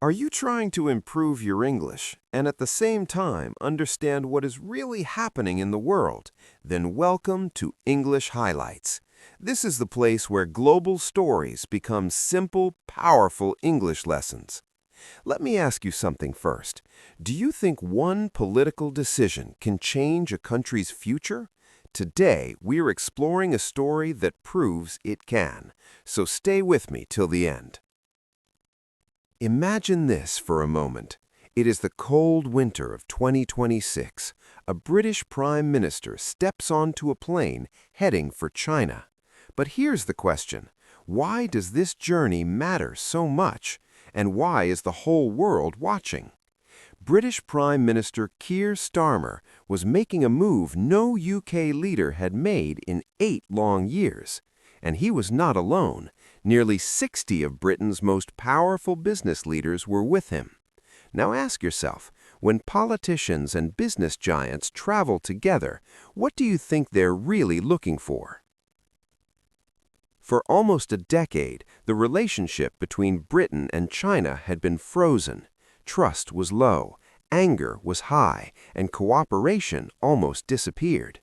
Are you trying to improve your English and at the same time understand what is really happening in the world? Then welcome to English Highlights. This is the place where global stories become simple, powerful English lessons. Let me ask you something first. Do you think one political decision can change a country's future? Today, we're exploring a story that proves it can. So stay with me till the end. Imagine this for a moment. It is the cold winter of 2026. A British Prime Minister steps onto a plane heading for China. But here's the question. Why does this journey matter so much? And why is the whole world watching? British Prime Minister Keir Starmer was making a move no UK leader had made in 8 long years. And he was not alone. Nearly 60 of Britain's most powerful business leaders were with him. Now ask yourself, when politicians and business giants travel together, what do you think they're really looking for? For almost a decade, the relationship between Britain and China had been frozen. Trust was low, anger was high, and cooperation almost disappeared.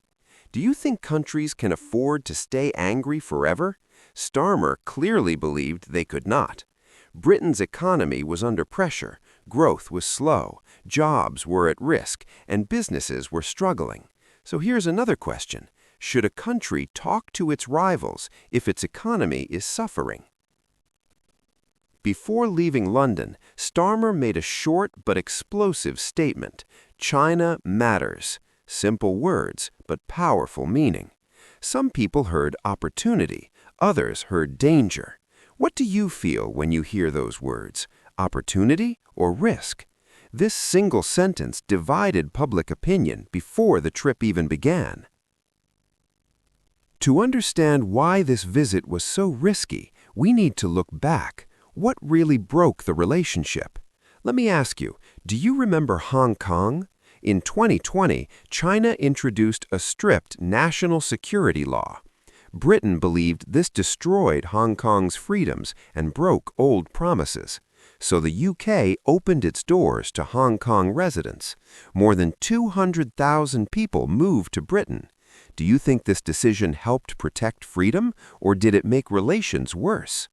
Do you think countries can afford to stay angry forever? Starmer clearly believed they could not. Britain's economy was under pressure, growth was slow, jobs were at risk, and businesses were struggling. So here's another question. Should a country talk to its rivals if its economy is suffering? Before leaving London, Starmer made a short but explosive statement. China matters. Simple words, but powerful meaning. Some people heard opportunity, others heard danger. What do you feel when you hear those words? Opportunity or risk? This single sentence divided public opinion before the trip even began. To understand why this visit was so risky, we need to look back. What really broke the relationship? Let me ask you, do you remember Hong Kong? In 2020, China introduced a strict national security law. Britain believed this destroyed Hong Kong's freedoms and broke old promises. So the UK opened its doors to Hong Kong residents. More than 200,000 people moved to Britain. Do you think this decision helped protect freedom, or did it make relations worse?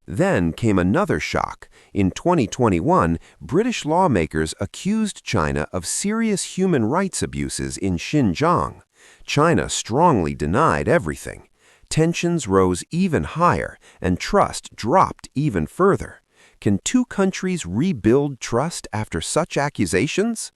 Then came another shock. In 2021, British lawmakers accused China of serious human rights abuses in Xinjiang. China strongly denied everything. Tensions rose even higher, and trust dropped even further. Can two countries rebuild trust after such accusations?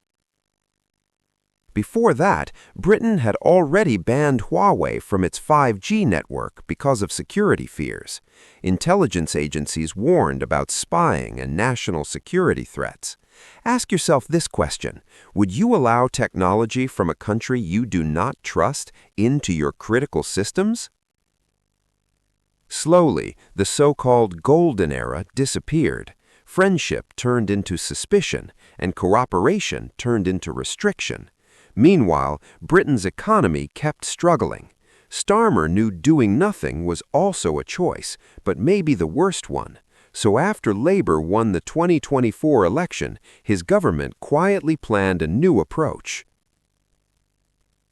Before that, Britain had already banned Huawei from its 5G network because of security fears. Intelligence agencies warned about spying and national security threats. Ask yourself this question. Would you allow technology from a country you do not trust into your critical systems? Slowly, the so-called golden era disappeared. Friendship turned into suspicion, and cooperation turned into restriction. Meanwhile, Britain's economy kept struggling. Starmer knew doing nothing was also a choice, but maybe the worst one. So after Labour won the 2024 election, his government quietly planned a new approach.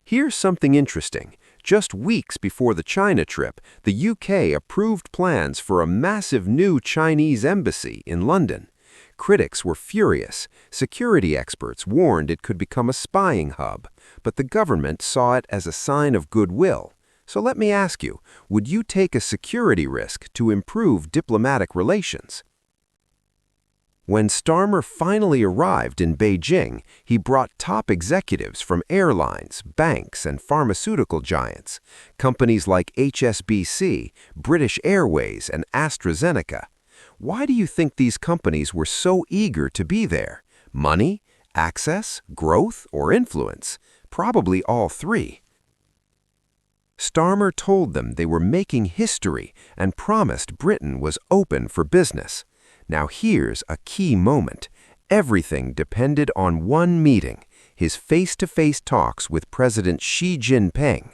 Here's something interesting. Just weeks before the China trip, the UK approved plans for a massive new Chinese embassy in London. Critics were furious. Security experts warned it could become a spying hub, but the government saw it as a sign of goodwill. So let me ask you, would you take a security risk to improve diplomatic relations? When Starmer finally arrived in Beijing, he brought top executives from airlines, banks, and pharmaceutical giants, companies like HSBC, British Airways, and AstraZeneca. Why do you think these companies were so eager to be there? Money, access, growth, or influence? Probably all three. Starmer told them they were making history and promised Britain was open for business. Now here's a key moment. Everything depended on one meeting, his face-to-face talks with President Xi Jinping.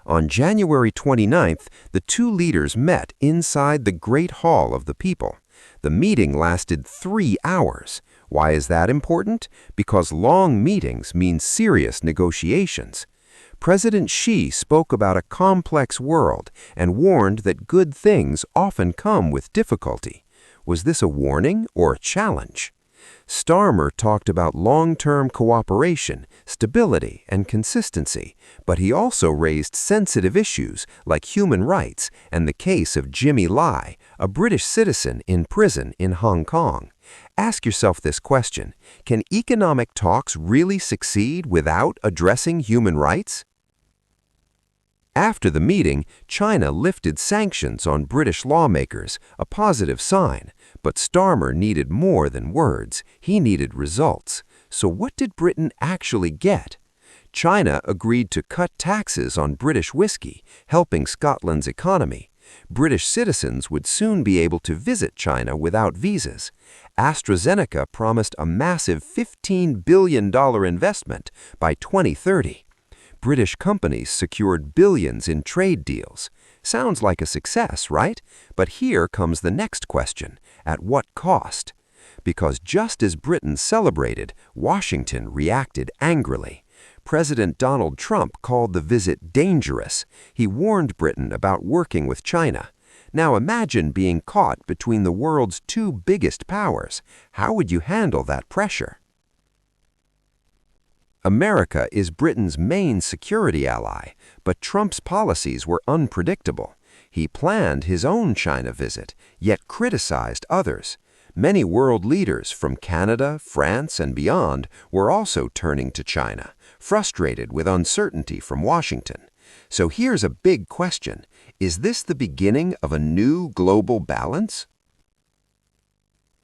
On January 29th, the two leaders met inside the Great Hall of the People. The meeting lasted 3 hours. Why is that important? Because long meetings mean serious negotiations. President Xi spoke about a complex world and warned that good things often come with difficulty. Was this a warning or a challenge? Starmer talked about long-term cooperation, stability, and consistency, but he also raised sensitive issues like human rights and the case of Jimmy Lai, a British citizen in prison in Hong Kong. Ask yourself this question: can economic talks really succeed without addressing human rights? After the meeting, China lifted sanctions on British lawmakers, a positive sign. But Starmer needed more than words. He needed results. So what did Britain actually get? China agreed to cut taxes on British whiskey, helping Scotland's economy. British citizens would soon be able to visit China without visas. AstraZeneca promised a massive $15 billion investment by 2030. British companies secured billions in trade deals. Sounds like a success, right? But here comes the next question: at what cost? Because just as Britain celebrated, Washington reacted angrily. President Donald Trump called the visit dangerous. He warned Britain about working with China. Now imagine being caught between the world's two biggest powers. How would you handle that pressure? America is Britain's main security ally, but Trump's policies were unpredictable. He planned his own China visit, yet criticized others. Many world leaders from Canada, France, and beyond were also turning to China, frustrated with uncertainty from Washington. So here's a big question: is this the beginning of a new global balance?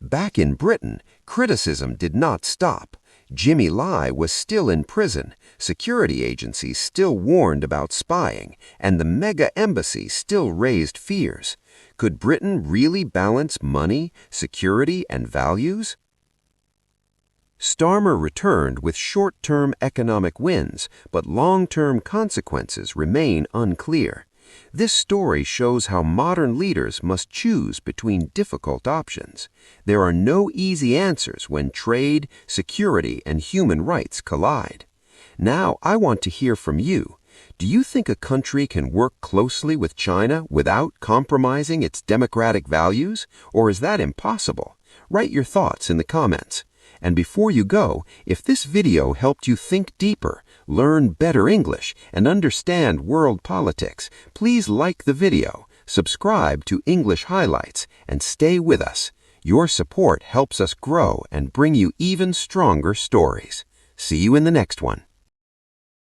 Back in Britain, criticism did not stop. Jimmy Lai was still in prison, security agencies still warned about spying, and the mega embassy still raised fears. Could Britain really balance money, security, and values? Starmer returned with short-term economic wins, but long-term consequences remain unclear. This story shows how modern leaders must choose between difficult options. There are no easy answers when trade, security, and human rights collide. Now, I want to hear from you. Do you think a country can work closely with China without compromising its democratic values, or is that impossible? Write your thoughts in the comments. And before you go, if this video helped you think deeper, learn better English, and understand world politics, please like the video, subscribe to English Highlights, and stay with us. Your support helps us grow and bring you even stronger stories. See you in the next one.